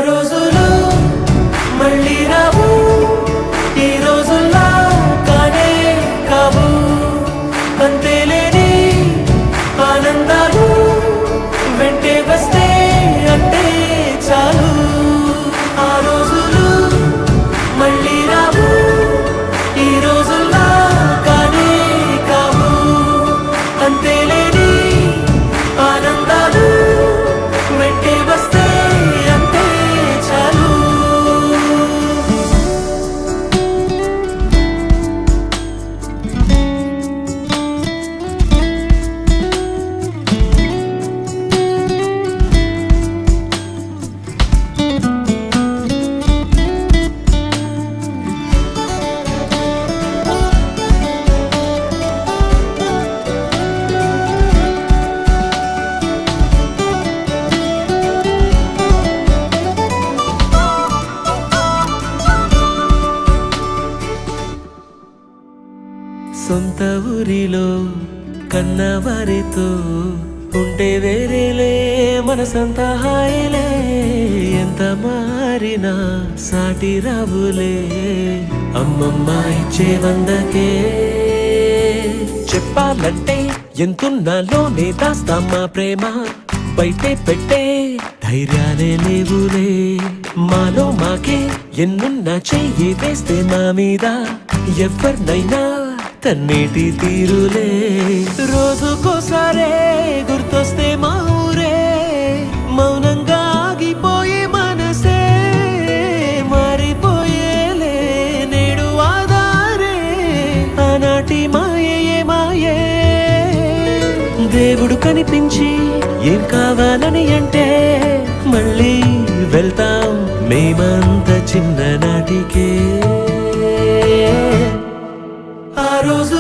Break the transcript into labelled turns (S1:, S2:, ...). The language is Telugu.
S1: రోజులు మళ్ళీ రావు, ఈ రోజుల్లా కానే కావు. అంతేలేని ఆనందాలు వెంటే వస్తే అంటే చాలు. ఆ రోజులు మళ్ళీ రావు, ఈ రోజుల్లా కానే కావు. అంతేలేని ఆనందాలు వెంటే వస్తే అంటే చాలు. సొంత ఊరిలో కన్నవారితో ఉంటే వేరేలే మనసంతా హాయిలే. ఎంత మారినా సాటి రావులే అమ్మమ్మ ఇచ్చే వందకే. చెప్పాలంటే ఎంతున్నాలోనే దాస్తామా ప్రేమ, బయటే పెట్టే ధైర్యాలే లేవులే. మాలో మాకే ఎన్నున్నా చెయ్యి వేస్తే మా మీద ఎవరినైనా తన్నేటి తీరులే. రోజుకోసారే గుర్తొస్తే మా ఊరే, మౌనంగా ఆగిపోయే మనసే మారిపోయేలే నేడు ఆధారే. ఆనాటి మాయే మాయే, దేవుడు కనిపించి ఏం కావాలని అంటే మళ్ళీ వెళ్తాం మేమంత చిన్ననాటికే. ఆ రోజు